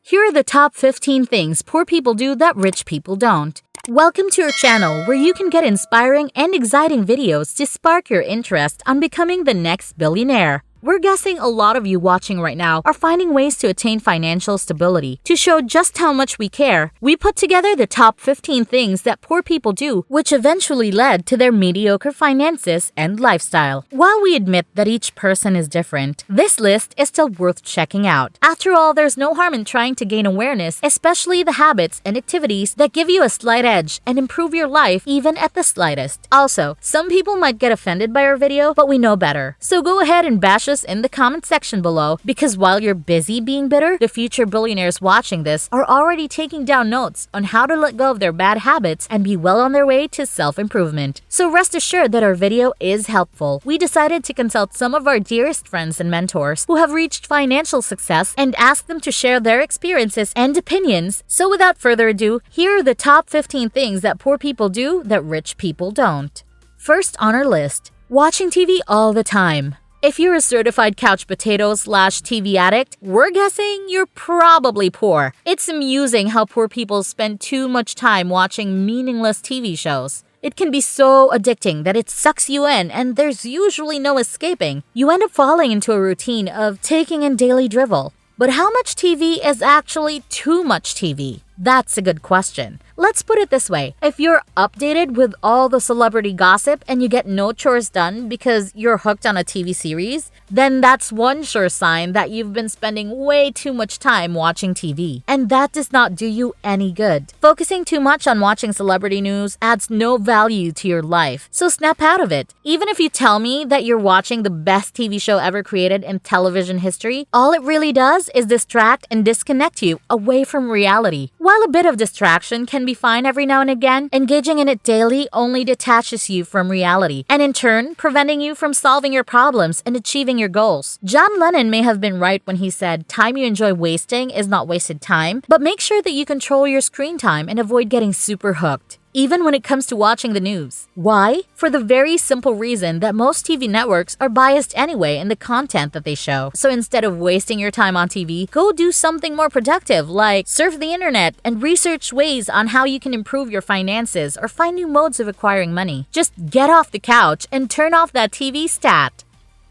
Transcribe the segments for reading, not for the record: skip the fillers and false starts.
Here are the top 15 things poor people do that rich people don't. Welcome to our channel where you can get inspiring and exciting videos to spark your interest on becoming the next billionaire. We're guessing a lot of you watching right now are finding ways to attain financial stability. To show just how much we care, we put together the top 15 things that poor people do, which eventually led to their mediocre finances and lifestyle. While we admit that each person is different, this list is still worth checking out. After all, there's no harm in trying to gain awareness, especially the habits and activities that give you a slight edge and improve your life even at the slightest. Also, some people might get offended by our video, but we know better. So go ahead and bash us in the comment section below, because while you're busy being bitter, the future billionaires watching this are already taking down notes on how to let go of their bad habits and be well on their way to self-improvement. So rest assured that our video is helpful. We decided to consult some of our dearest friends and mentors who have reached financial success and ask them to share their experiences and opinions. So without further ado, here are the top 15 things that poor people do that rich people don't. First on our list, watching TV all the time. If you're a certified couch potato/TV addict, we're guessing you're probably poor. It's amusing how poor people spend too much time watching meaningless TV shows. It can be so addicting that it sucks you in and there's usually no escaping. You end up falling into a routine of taking in daily drivel. But how much TV is actually too much TV? That's a good question. Let's put it this way. If you're updated with all the celebrity gossip and you get no chores done because you're hooked on a TV series, then that's one sure sign that you've been spending way too much time watching TV. And that does not do you any good. Focusing too much on watching celebrity news adds no value to your life, so snap out of it. Even if you tell me that you're watching the best TV show ever created in television history, all it really does is distract and disconnect you away from reality. While a bit of distraction can be fine every now and again, engaging in it daily only detaches you from reality, and in turn, preventing you from solving your problems and achieving your goals. John Lennon may have been right when he said, "Time you enjoy wasting is not wasted time," but make sure that you control your screen time and avoid getting super hooked, even when it comes to watching the news. Why? For the very simple reason that most TV networks are biased anyway in the content that they show. So instead of wasting your time on TV, go do something more productive like surf the internet and research ways on how you can improve your finances or find new modes of acquiring money. Just get off the couch and turn off that TV stat.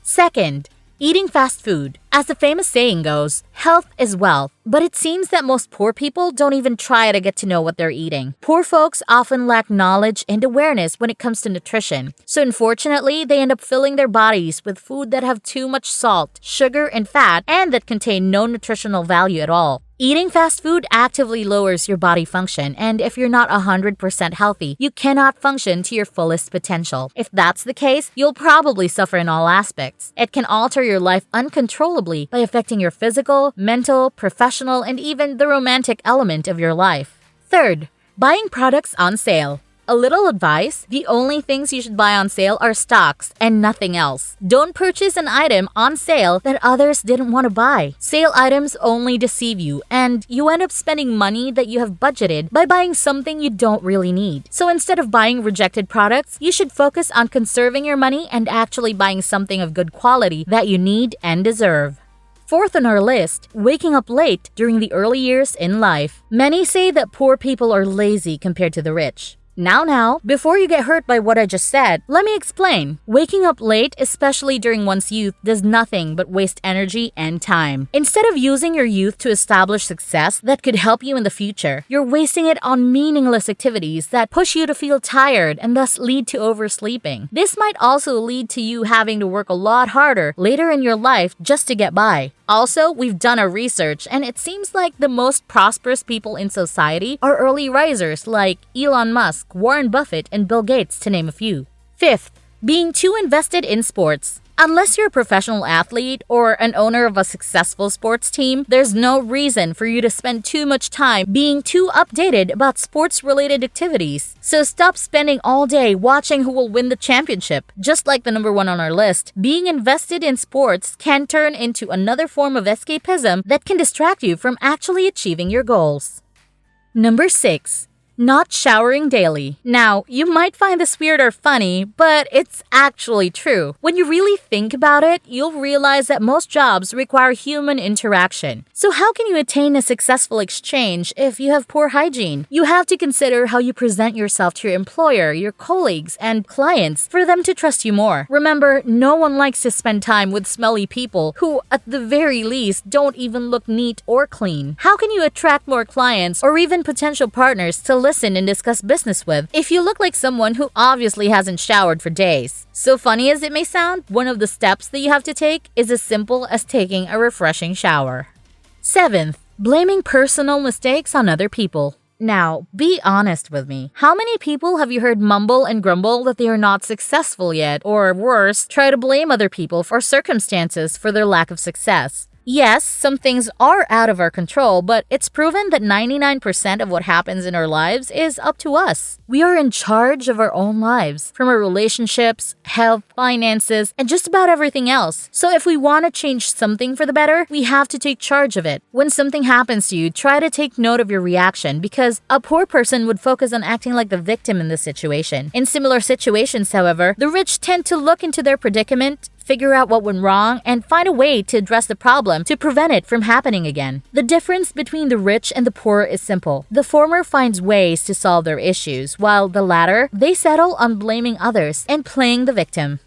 Second, eating fast food. As the famous saying goes, health is wealth, but it seems that most poor people don't even try to get to know what they're eating. Poor folks often lack knowledge and awareness when it comes to nutrition, so unfortunately, they end up filling their bodies with food that have too much salt, sugar, and fat, and that contain no nutritional value at all. Eating fast food actively lowers your body function, and if you're not 100% healthy, you cannot function to your fullest potential. If that's the case, you'll probably suffer in all aspects. It can alter your life uncontrollably by affecting your physical, mental, professional, and even the romantic element of your life. Third, buying products on sale. A little advice, the only things you should buy on sale are stocks and nothing else. Don't purchase an item on sale that others didn't want to buy. Sale items only deceive you, and you end up spending money that you have budgeted by buying something you don't really need. So instead of buying rejected products, you should focus on conserving your money and actually buying something of good quality that you need and deserve. Fourth on our list, waking up late during the early years in life. Many say that poor people are lazy compared to the rich. Now, before you get hurt by what I just said, let me explain. Waking up late, especially during one's youth, does nothing but waste energy and time. Instead of using your youth to establish success that could help you in the future, you're wasting it on meaningless activities that push you to feel tired and thus lead to oversleeping. This might also lead to you having to work a lot harder later in your life just to get by. Also, we've done our research, and it seems like the most prosperous people in society are early risers like Elon Musk, Warren Buffett, and Bill Gates, to name a few. Fifth, being too invested in sports. Unless you're a professional athlete or an owner of a successful sports team, there's no reason for you to spend too much time being too updated about sports-related activities. So stop spending all day watching who will win the championship. Just like the number one on our list, being invested in sports can turn into another form of escapism that can distract you from actually achieving your goals. Number 6. Not showering daily. Now, you might find this weird or funny, but it's actually true. When you really think about it, you'll realize that most jobs require human interaction. So how can you attain a successful exchange if you have poor hygiene? You have to consider how you present yourself to your employer, your colleagues, and clients for them to trust you more. Remember, no one likes to spend time with smelly people who, at the very least, don't even look neat or clean. How can you attract more clients or even potential partners to listen and discuss business with if you look like someone who obviously hasn't showered for days? So funny as it may sound, one of the steps that you have to take is as simple as taking a refreshing shower. 7th, blaming personal mistakes on other people. Now, be honest with me. How many people have you heard mumble and grumble that they are not successful yet, or worse, try to blame other people or circumstances for their lack of success? Yes, some things are out of our control, but it's proven that 99% of what happens in our lives is up to us. We are in charge of our own lives, from our relationships, health, finances, and just about everything else. So if we want to change something for the better, we have to take charge of it. When something happens to you, try to take note of your reaction because a poor person would focus on acting like the victim in this situation. In similar situations, however, the rich tend to look into their predicament, figure out what went wrong, and find a way to address the problem to prevent it from happening again. The difference between the rich and the poor is simple. The former finds ways to solve their issues, while the latter, they settle on blaming others and playing the victim.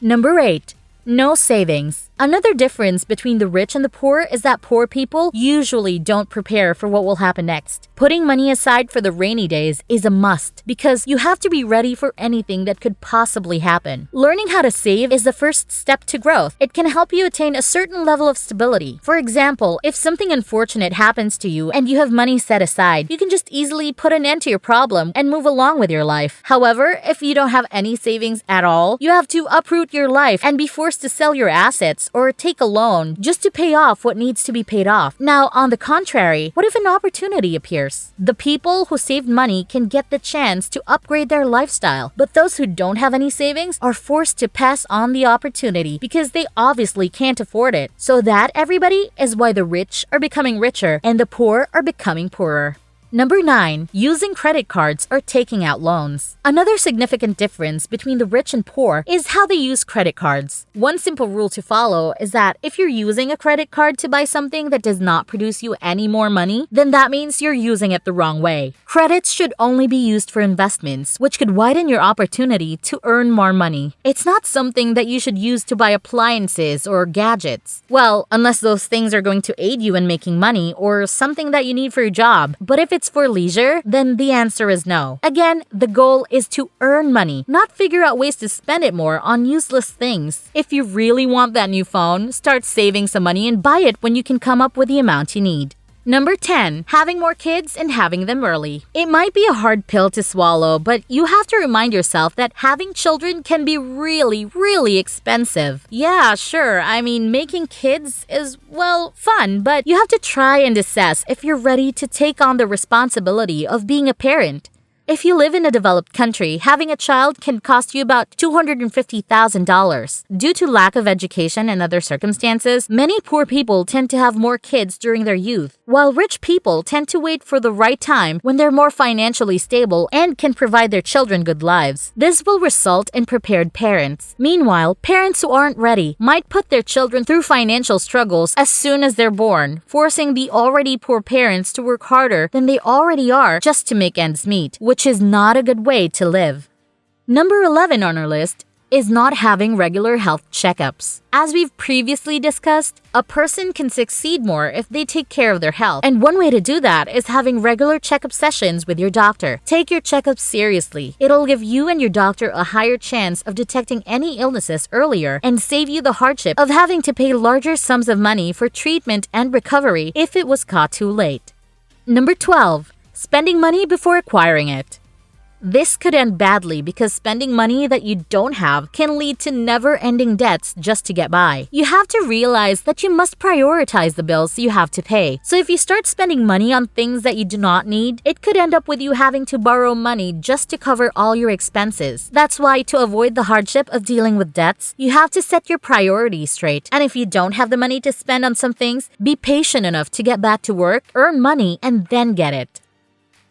Number 8. No savings. Another difference between the rich and the poor is that poor people usually don't prepare for what will happen next. Putting money aside for the rainy days is a must because you have to be ready for anything that could possibly happen. Learning how to save is the first step to growth. It can help you attain a certain level of stability. For example, if something unfortunate happens to you and you have money set aside, you can just easily put an end to your problem and move along with your life. However, if you don't have any savings at all, you have to uproot your life and be forced to sell your assets or take a loan just to pay off what needs to be paid off. Now, on the contrary, what if an opportunity appears? The people who saved money can get the chance to upgrade their lifestyle, but those who don't have any savings are forced to pass on the opportunity because they obviously can't afford it. So that, everybody, is why the rich are becoming richer and the poor are becoming poorer. Number 9. Using credit cards or taking out loans. Another significant difference between the rich and poor is how they use credit cards. One simple rule to follow is that if you're using a credit card to buy something that does not produce you any more money, then that means you're using it the wrong way. Credits should only be used for investments, which could widen your opportunity to earn more money. It's not something that you should use to buy appliances or gadgets. Well, unless those things are going to aid you in making money or something that you need for your job. But if it's for leisure, then the answer is no. Again, the goal is to earn money, not figure out ways to spend it more on useless things. If you really want that new phone, start saving some money and buy it when you can come up with the amount you need. Number 10. Having more kids and having them early. It might be a hard pill to swallow, but you have to remind yourself that having children can be really expensive. Yeah, sure, I mean, making kids is, well, fun, but you have to try and assess if you're ready to take on the responsibility of being a parent. If you live in a developed country, having a child can cost you about $250,000. Due to lack of education and other circumstances, many poor people tend to have more kids during their youth, while rich people tend to wait for the right time when they're more financially stable and can provide their children good lives. This will result in prepared parents. Meanwhile, parents who aren't ready might put their children through financial struggles as soon as they're born, forcing the already poor parents to work harder than they already are just to make ends meet, which is not a good way to live. Number 11 on our list is not having regular health checkups. As we've previously discussed, a person can succeed more if they take care of their health, and one way to do that is having regular checkup sessions with your doctor. Take your checkups seriously. It'll give you and your doctor a higher chance of detecting any illnesses earlier and save you the hardship of having to pay larger sums of money for treatment and recovery if it was caught too late. Number 12. Spending money before acquiring it. This could end badly because spending money that you don't have can lead to never-ending debts just to get by. You have to realize that you must prioritize the bills you have to pay. So if you start spending money on things that you do not need, it could end up with you having to borrow money just to cover all your expenses. That's why, to avoid the hardship of dealing with debts, you have to set your priorities straight. And if you don't have the money to spend on some things, be patient enough to get back to work, earn money, and then get it.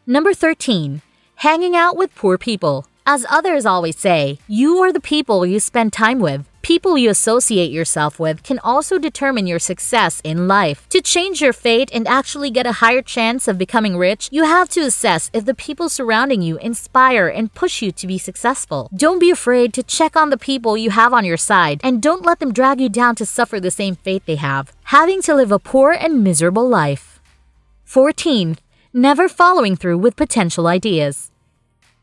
Number 13. Hanging out with poor people. As others always say, you are the people you spend time with. People you associate yourself with can also determine your success in life. To change your fate and actually get a higher chance of becoming rich, you have to assess if the people surrounding you inspire and push you to be successful. Don't be afraid to check on the people you have on your side, and don't let them drag you down to suffer the same fate they have, having to live a poor and miserable life. 14. Never following through with potential ideas.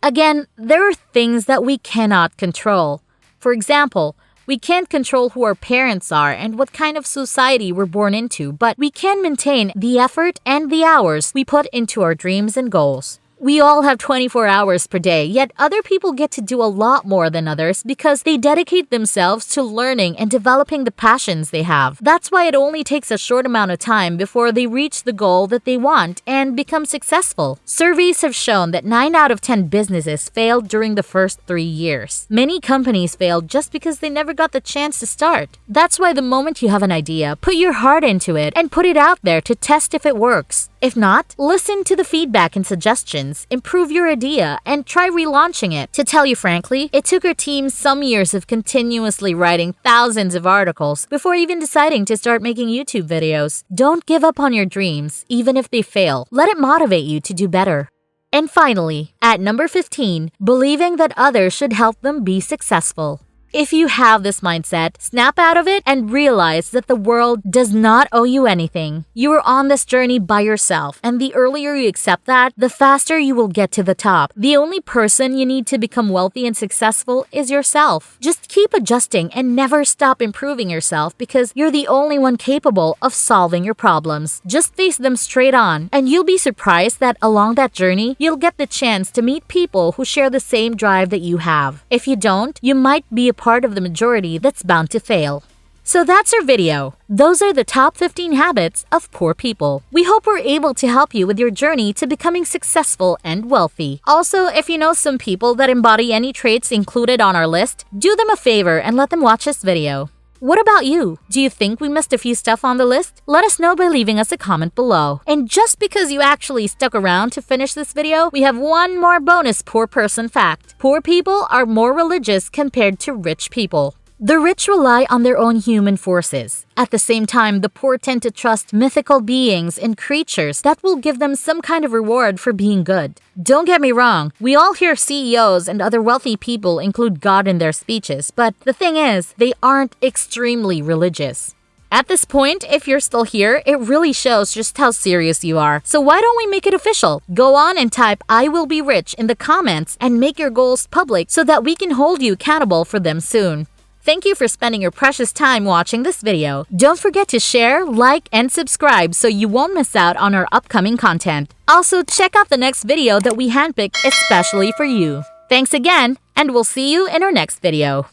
Again, there are things that we cannot control. For example, we can't control who our parents are and what kind of society we're born into, but we can maintain the effort and the hours we put into our dreams and goals. We all have 24 hours per day, yet other people get to do a lot more than others because they dedicate themselves to learning and developing the passions they have. That's why it only takes a short amount of time before they reach the goal that they want and become successful. Surveys have shown that 9 out of 10 businesses failed during the first 3 years. Many companies failed just because they never got the chance to start. That's why the moment you have an idea, put your heart into it and put it out there to test if it works. If not, listen to the feedback and suggestions, improve your idea, and try relaunching it. To tell you frankly, it took our team some years of continuously writing thousands of articles before even deciding to start making YouTube videos. Don't give up on your dreams, even if they fail. Let it motivate you to do better. And finally, at number 15, believing that others should help them be successful. If you have this mindset, snap out of it and realize that the world does not owe you anything. You are on this journey by yourself, and the earlier you accept that, the faster you will get to the top. The only person you need to become wealthy and successful is yourself. Just keep adjusting and never stop improving yourself because you're the only one capable of solving your problems. Just face them straight on, and you'll be surprised that along that journey, you'll get the chance to meet people who share the same drive that you have. If you don't, you might be a part of the majority that's bound to fail. So that's our video. Those are the top 15 habits of poor people. We hope we're able to help you with your journey to becoming successful and wealthy. Also, if you know some people that embody any traits included on our list, do them a favor and let them watch this video. What about you? Do you think we missed a few stuff on the list? Let us know by leaving us a comment below. And just because you actually stuck around to finish this video, we have one more bonus poor person fact. Poor people are more religious compared to rich people. The rich rely on their own human forces. At the same time, the poor tend to trust mythical beings and creatures that will give them some kind of reward for being good. Don't get me wrong, we all hear CEOs and other wealthy people include God in their speeches, but the thing is, they aren't extremely religious. At this point, if you're still here, it really shows just how serious you are. So why don't we make it official? Go on and type "I will be rich" in the comments and make your goals public so that we can hold you accountable for them soon. Thank you for spending your precious time watching this video. Don't forget to share, like, and subscribe so you won't miss out on our upcoming content. Also, check out the next video that we handpicked especially for you. Thanks again, and we'll see you in our next video.